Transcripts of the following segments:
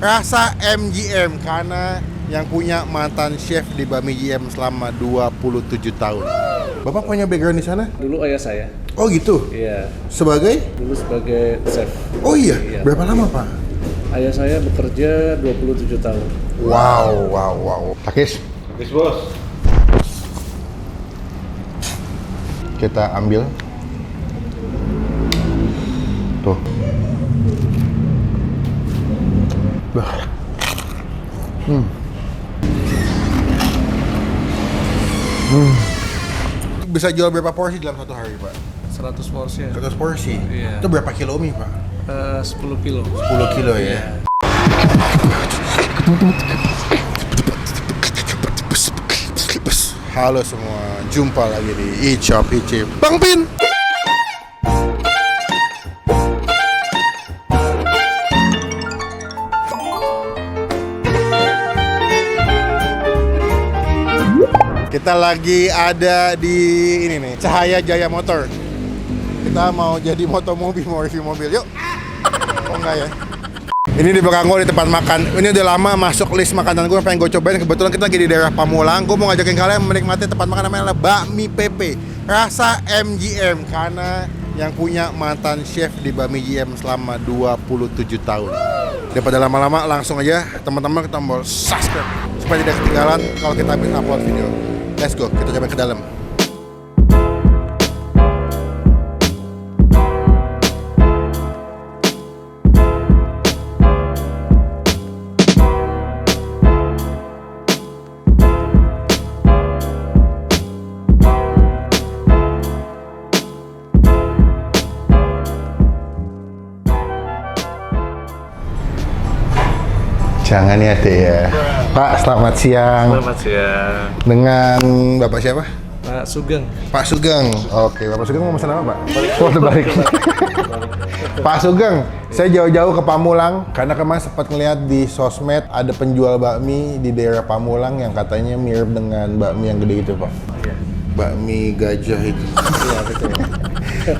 rasa MGM karena yang punya mantan chef di Bami GM selama 27 tahun. Bapak punya background di sana? Dulu ayah saya. Oh gitu? Iya. Sebagai? Dulu sebagai chef. Oh iya? Iya. Berapa lama Pak? Ayah saya bekerja 27 tahun. Wow. Takis? Takis bos. Kita ambil. Tuh. Bah. Bisa jual berapa porsi dalam satu hari, Pak? 100 porsi. 100 porsi? Iya. Itu berapa kilo mie, Pak? 10 kilo. 10 kilo ya? Halo semua, jumpa lagi di Icop Icip Bang Pin. Kita lagi ada di ini nih, Cahaya Jaya Motor. Kita mau jadi motomobil, mau review mobil. Yuk. Oh enggak ya? Ini di belakang gue di tempat makan. Ini udah lama masuk list makanan gue, pengen gue cobain. Kebetulan kita lagi di daerah Pamulang. Gue mau ngajakin kalian menikmati tempat makan namanya Bakmi Pepe rasa MGM karena yang punya mantan chef di Bami GM selama 27 tahun. Daripada lama-lama, langsung aja teman-teman kita tombol subscribe supaya tidak ketinggalan kalau kita habis upload video. Let's go, kita coba ke dalam. Jangan ya deh ya. Pak, selamat siang. Selamat siang. Dengan Bapak siapa? Pak Sugeng. Pak Sugeng. Oke, Bapak Sugeng mau pesan apa, Pak? Oh, terbalik. Pak Sugeng, saya jauh-jauh ke Pamulang karena kemarin sempat ngeliat di sosmed ada penjual bakmi di daerah Pamulang yang katanya mirip dengan bakmi yang gede itu, Pak. Iya. Bakmi gajah itu. Iya, betul.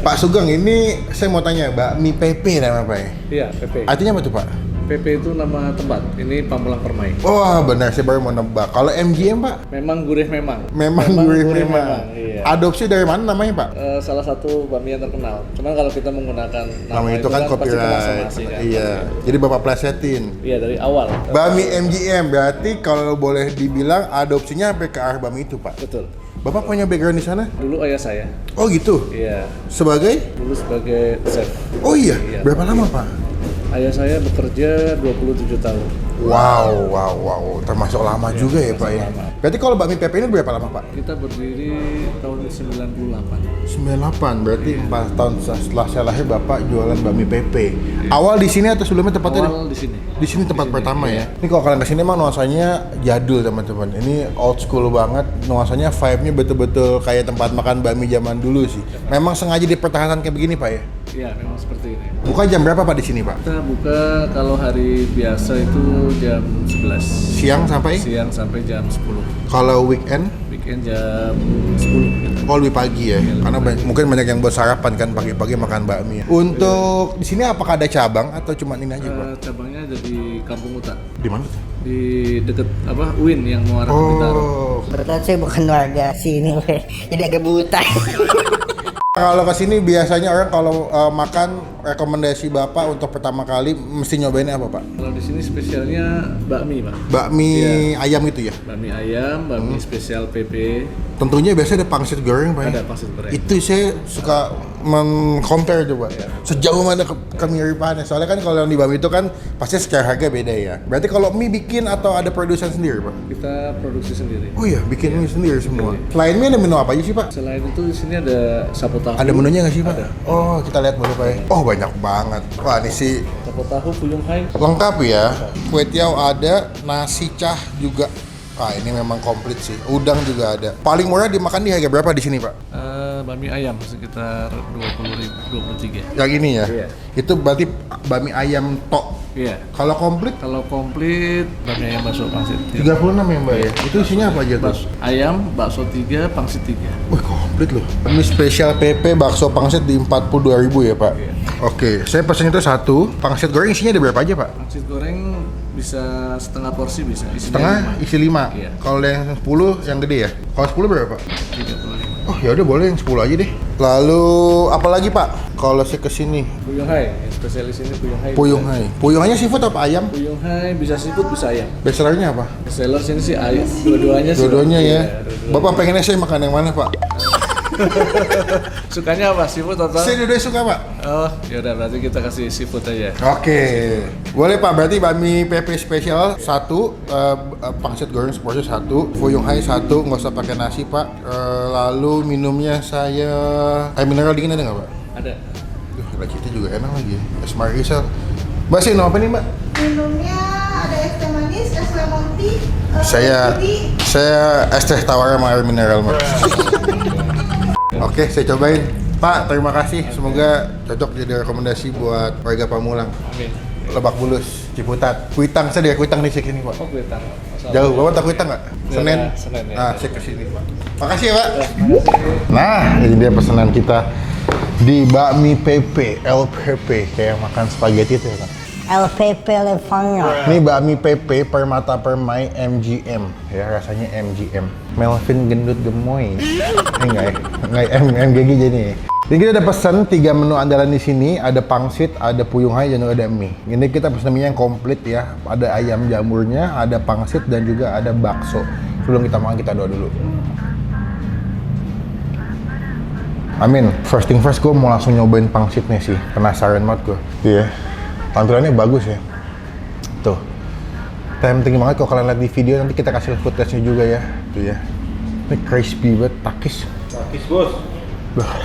Pak Sugeng, ini saya mau tanya, bakmi Pepe nama Pak ya? Iya, PP. Artinya apa tuh, Pak? PP itu nama tempat. Ini Pamulang Permai. Wah, benar, saya baru mau nebak. Kalau MGM, Pak? Memang gurih memang. Memang gurih memang. Iya. Adopsi dari mana namanya, Pak? Salah satu bakmi yang terkenal. Cuman kalau kita menggunakan Nama itu kan pasti copyright. kemasan-masih kan. Iya. Jadi Bapak plesetin. Iya, dari awal. Bami MGM berarti kalau boleh dibilang adopsinya sampai ke arah Bami itu, Pak. Betul. Bapak punya background di sana? Dulu ayah saya. Oh gitu. Iya. Sebagai? Dulu sebagai chef. Oh iya. Iya. Berapa lama, Pak? Ayah saya bekerja 27 tahun. Wow. Termasuk lama juga ya, Pak ya. lama. Berarti kalau Bakmi Pepe ini berapa lama, Pak? Kita berdiri tahun 98. 98, berarti 4 tahun setelah saya lahir Bapak jualan Bakmi Pepe. Awal di sini atau sebelumnya tempatnya? Awal di sini. Di sini tempat pertama ya. Ini kalau kalian kesini emang nuansanya jadul teman-teman. Ini old school banget. Nuansanya vibe-nya betul-betul kayak tempat makan bakmi zaman dulu sih. Memang sengaja dipertahankan kayak begini, Pak ya? Iya, memang seperti ini. Buka jam berapa, Pak, di sini, Pak? Kita buka kalau hari biasa itu jam 11. Siang sampai? Siang sampai jam 10. Kalau weekend? Weekend jam 10. Oh, lebih pagi ya. Karena mungkin banyak yang buat sarapan kan pagi-pagi makan bakmi ya. Untuk di sini apakah ada cabang atau cuma ini aja, Pak? Cabangnya ada di Kampung Utan. Di mana tuh? Di deket UIN yang mau arah ke Bintaro. Oh. Berarti saya bukan warga sini, weh. Jadi agak buta. Kalau kesini biasanya orang kalau makan rekomendasi Bapak untuk pertama kali mesti nyobain apa, Pak? Kalau di sini spesialnya bakmi, Pak. Bakmi ayam itu ya? Bakmi ayam, bakmi spesial PP. Tentunya biasanya ada pangsit goreng, Pak. Ada pangsit goreng. Itu saya suka men-compare coba. Sejauh mana kemiripannya. Soalnya kan kalau yang di Bami itu kan pasti secara harga beda ya. Berarti kalau mie bikin atau ada produsen sendiri, Pak? Kita produksi sendiri. Oh iya, bikin mie sendiri semua. Selain mie ada menu apa aja sih, Pak? Selain itu di sini ada sapu tahu. Ada menunya nggak sih, Pak? Ada. Oh, kita lihat dulu, Pak ya. Oh, banyak banget. Wah, ini sih Sapu tahu Fuyung Hai. lengkap ya. Kue tiaw ada, nasi cah juga. Ah, ini memang komplit sih. Udang juga ada. Paling murah dimakan di harga berapa di sini, Pak? Bakmi ayam sekitar 23. Yang ini ya? Iya. Itu berarti bakmi ayam tok. Iya. Kalau komplit Kalau komplit bakmi ayam bakso pangsit. 36 ya, Mbak ya? Itu isinya apa aja tuh? Ayam, bakso 3, pangsit 3. Wih, komplit loh. Ini spesial PP bakso pangsit di 42.000 ya, Pak? Iya. Oke, saya pesen itu satu. Pangsit goreng isinya ada berapa aja, Pak? Pangsit goreng Bisa setengah porsi bisa. Isinya Setengah 5. isi 5. Iya. Kalau yang 10 yang gede ya? Kalau 10 berapa, Pak? 35. Oh, ya udah boleh yang 10 aja deh. Lalu apa lagi, Pak? Kalau saya kesini Puyung Hai, yang spesialis ini Puyung Hai. Puyung Hai. Puyung Hai seafood apa ayam? Puyung Hai bisa seafood bisa ayam. Bestsellernya apa? Seller sini sih ayam. Dua-duanya sih. Dua-duanya ya. Iya, dua-duanya. Bapak pengennya saya makan yang mana, Pak? Sukanya apa? Seafood atau? Saya dua-duanya suka, Pak. Oh, ya udah berarti kita kasih seafood aja. Oke, boleh Pak. Berarti bakmi PP spesial 1, pangsit goreng seporsi 1, Puyung Hai 1, nggak usah pakai nasi Pak. Lalu minumnya saya air mineral dingin ada nggak Pak? Ada. Duh, kita juga enak lagi. Es Margisel. Mbak sih, apa nih Mbak? Minumnya ada es teh manis, es lemon tea, Saya es teh tawar sama air mineral Mbak. Oke, saya cobain. Pak, terima kasih. Semoga cocok jadi rekomendasi buat warga Pamulang. Amin. Lebak Bulus, Ciputat. Kuitang, saya dari Kuitang di sini Pak. Oh, kelihatan. Jauh, Bapak tahu Kuitang nggak? Senin. Senin ya. Nah, saya kesini Pak. Makasih ya Pak. Nah, ini dia pesanan kita di bakmi PP, LPP, kayak makan spaghetti itu ya Pak. LPP Levanyo. Ini bakmi PP Permata Permai MGM, ya rasanya MGM. Melvin gendut gemoy. Enggak ya, enggak MGG jadi. Jadi kita ada pesan 3 menu andalan di sini, ada pangsit, ada Puyung Hai, dan juga ada mie. Ini kita pesan mie yang komplit ya, ada ayam jamurnya, ada pangsit, dan juga ada bakso. Sebelum kita makan kita doa dulu. Amin. First thing first, gue mau langsung nyobain pangsitnya sih. Penasaran banget gue. Iya. Tampilannya bagus ya. Tuh. Tempting banget kalau kalian lihat di video, nanti kita kasih footage-nya juga ya. Tuh ya. Ini crispy banget, takis. Takis bos. Bah.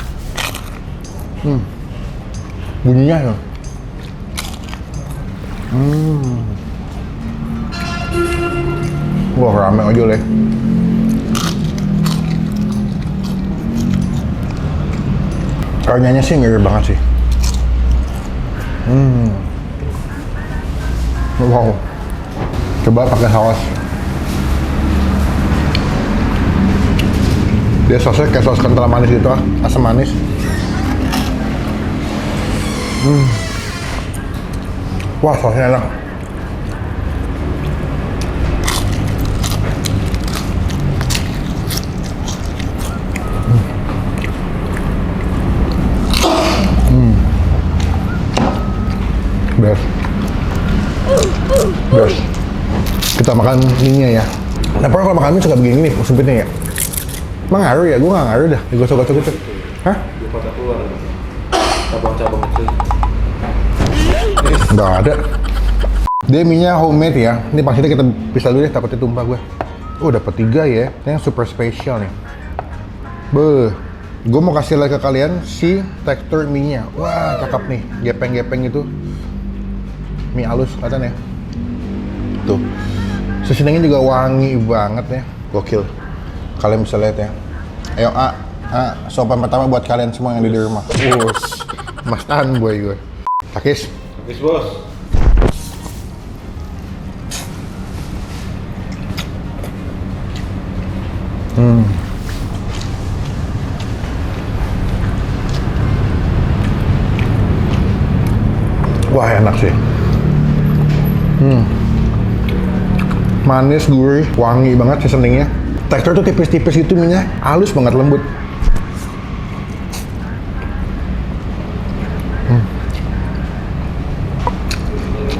Bunyinya ya. Wah, rame aja leh. Renyahnya sih mirip banget sih. Wow. Coba pakai saus. Dia sosnya kayak saus kental manis gitu, asam manis. Wah, sausnya enak. Best. Best. Kita makan mie-nya ya. Nah, pernah kalau makan mie suka begini nih, sempitnya ya. Emang ngaruh ya? Gue nggak ngaruh dah. Digosok-gosok gitu. Hah? Dia pada keluar. Cabang-cabang kecil. Nggak ada. Dia mie-nya homemade ya. Ini pangsitnya kita pisah dulu deh, takutnya tumpah gue. Oh, dapat 3 ya. Ini yang super spesial nih. Beuh. Gue mau kasih lihat ke kalian si tekstur mie-nya. Wah, cakep nih. Gepeng-gepeng itu. Mie halus, kelihatan ya. Tuh. Seasoningnya juga wangi banget ya. Gokil. Kalian bisa lihat ya. Ayo, sopan pertama buat kalian semua yang ada di rumah. Us. Mas tahan boy gue. Takis. Takis bos. Wah, enak sih. Manis, gurih, wangi banget seasoningnya. Tekstur tuh tipis-tipis gitu minyak, halus banget, lembut.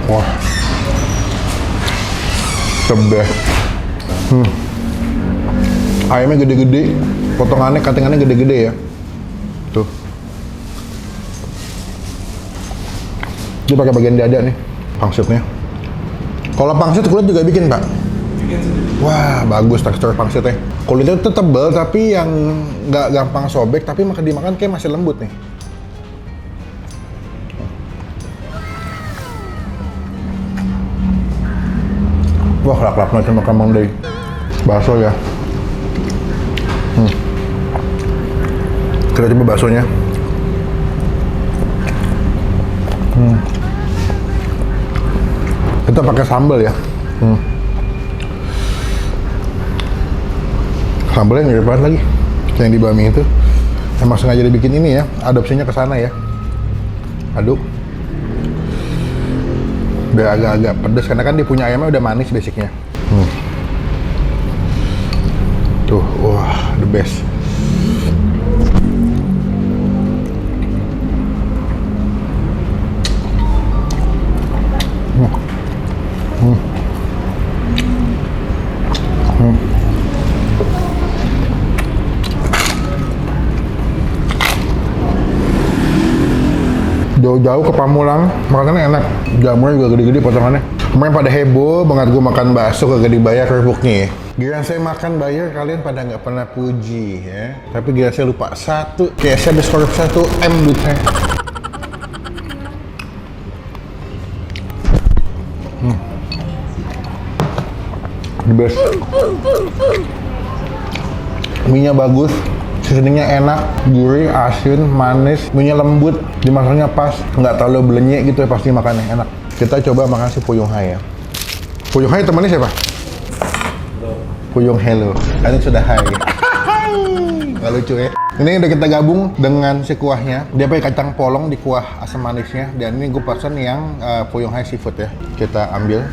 Wah, the best. Ayamnya gede-gede, potongannya, cuttingannya gede-gede ya. Tuh. Dia pakai bagian dada nih, pangsitnya. Kalau pangsit kulit juga bikin, Pak? Bikin sendiri. Wah, bagus tekstur pangsitnya. Kulitnya tuh tebal tapi yang nggak gampang sobek, tapi makan dimakan kayak masih lembut nih. Wah, lak-lak macam makan Mang Day. Bakso ya. Kita coba baksonya. Kita pakai sambal ya. Sambalnya mirip banget lagi kayak yang di bakmi itu. Emang sengaja dibikin ini ya, adopsinya ke sana ya. Aduk. Biar agak-agak pedas karena kan dia punya ayamnya udah manis basicnya. Tuh, wah, the best. Jauh-jauh ke Pamulang, makanannya enak. Jamurnya juga gede-gede potongannya. Kemarin pada heboh banget gue makan bakso kagak dibayar kerupuknya ya. Giliran saya makan bayar, kalian pada nggak pernah puji ya. Tapi giliran saya lupa satu, kayak saya habis korup 1 M duitnya. The best. Mie-nya bagus, seasoningnya enak, gurih, asin, manis, mie-nya lembut, dimasaknya pas, nggak terlalu belenyek gitu ya pasti makannya enak. Kita coba makan si Puyung Hai ya. Puyung Hai temannya siapa? Puyung Hello, kan sudah hai. Nggak lucu ya. Ini udah kita gabung dengan si kuahnya. Dia pakai kacang polong di kuah asam manisnya. Dan ini gue pesen yang Puyung Hai seafood ya. Kita ambil.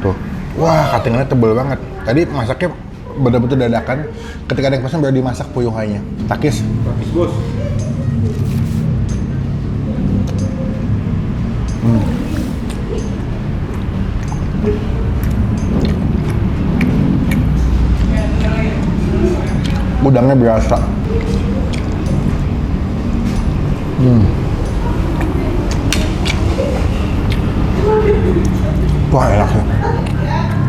Tuh, wah katingannya tebel banget. Tadi masaknya betul-betul dadakan. Ketika ada yang pesan baru dimasak Puyung Hai-nya. Takis. Takis bos. Udangnya berasa. Wah enak sih.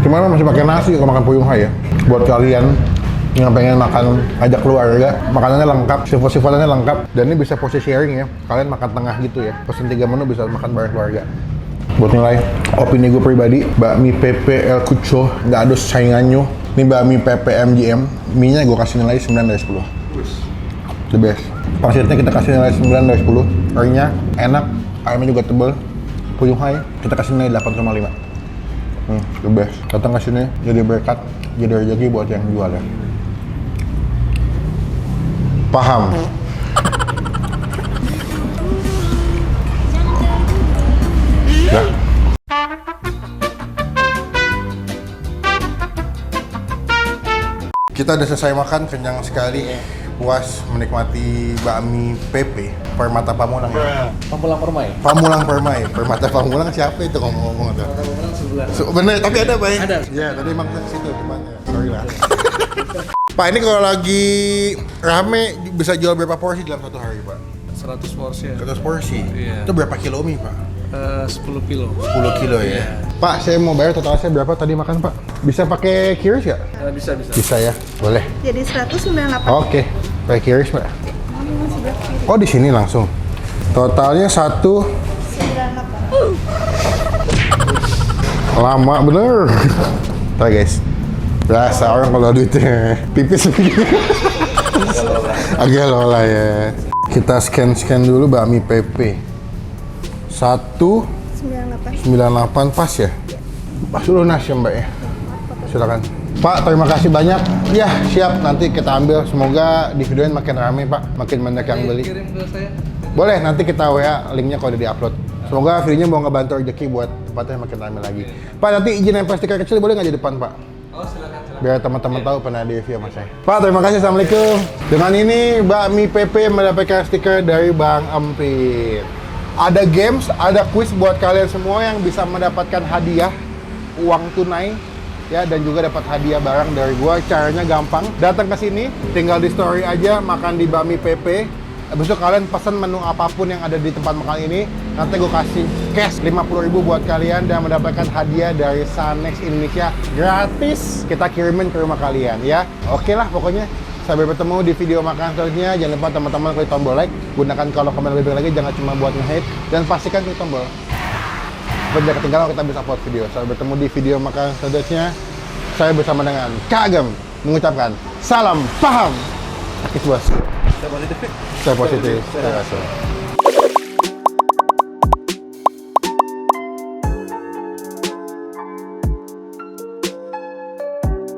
Cuman masih pakai nasi kalau makan Puyung Hai ya. Buat kalian yang pengen makan ajak keluarga, makanannya lengkap, seafood-seafoodnya lengkap, dan ini bisa porsi sharing ya. Kalian makan tengah gitu ya. Pesen 3 menu bisa makan bareng keluarga. Buat nilai opini gue pribadi, bakmi PP El Cuco nggak ada saingannya. Ini bakmi PP MGM, mie-nya gue kasih nilai 9 dari 10. The best. Pangsitnya kita kasih nilai 9 dari 10. Karinya enak, ayamnya juga tebel. Puyung Hai kita kasih nilai 8,5. The best. Datang ke sini jadi berkat, jadi rezeki buat yang jual ya. Paham? Ya. Kita udah selesai makan, kenyang sekali, puas menikmati bakmi PP Permata Pamulang ya. Pamulang Permai. Pamulang Permai, Permata Pamulang siapa itu ngomong-ngomong tuh? Pamulang sebelah. Bener, tapi ada Bay? Ada. Ya, tadi emang ke situ tempatnya. Sorry lah. Pak, ini kalau lagi rame bisa jual berapa porsi dalam satu hari, Pak? 100 porsi ya. 100 porsi? Iya. Itu berapa kilo mie, Pak? 10 kilo. 10 kilo ya? Iya. Pak, saya mau bayar total saya berapa tadi makan, Pak? Bisa pakai QRIS ya? Bisa. Bisa ya? Boleh. Jadi 198. Oke, pakai QRIS, Pak. Oh, di sini langsung. Totalnya 198. Lama bener. Tuh guys, berasa orang kalau duitnya tipis begini. Agak lola ya. Kita scan dulu bakmi PP. 198 pas ya? Pas lunas ya Mbak ya? Silakan. Pak, terima kasih banyak. Ya, siap. Nanti kita ambil. Semoga di videonya makin ramai, Pak. Makin banyak yang beli. Kirim ke saya. Boleh, nanti kita WA linknya kalau udah di-upload. Semoga videonya mau ngebantu rezeki buat tempatnya makin ramai lagi. Pak, nanti izin nempel stiker kecil boleh nggak di depan, Pak? Oh, silakan. Biar teman-teman tahu pernah di review sama saya. Pak, terima kasih. Assalamualaikum. Dengan ini, bakmi PP mendapatkan stiker dari Bang Empit. Ada games, ada quiz buat kalian semua yang bisa mendapatkan hadiah uang tunai ya, dan juga dapat hadiah barang dari gua. Caranya gampang, datang ke sini, tinggal di story aja makan di bakmi PP. Habis itu kalian pesan menu apapun yang ada di tempat makan ini, nanti gua kasih cash 50.000 buat kalian dan mendapatkan hadiah dari Sanex Indonesia gratis. Kita kirimin ke rumah kalian ya. Oke lah pokoknya. Sampai bertemu di video makan selanjutnya. Jangan lupa teman-teman klik tombol like, gunakan kolom komen lebih lagi, jangan cuma buat nge-hate, dan pastikan klik tombol biar ketinggalan kita bisa upload video. Sampai bertemu di video makan selanjutnya. Saya bersama dengan Kak Agam mengucapkan salam paham. Akis bos. Saya positif. Saya positif.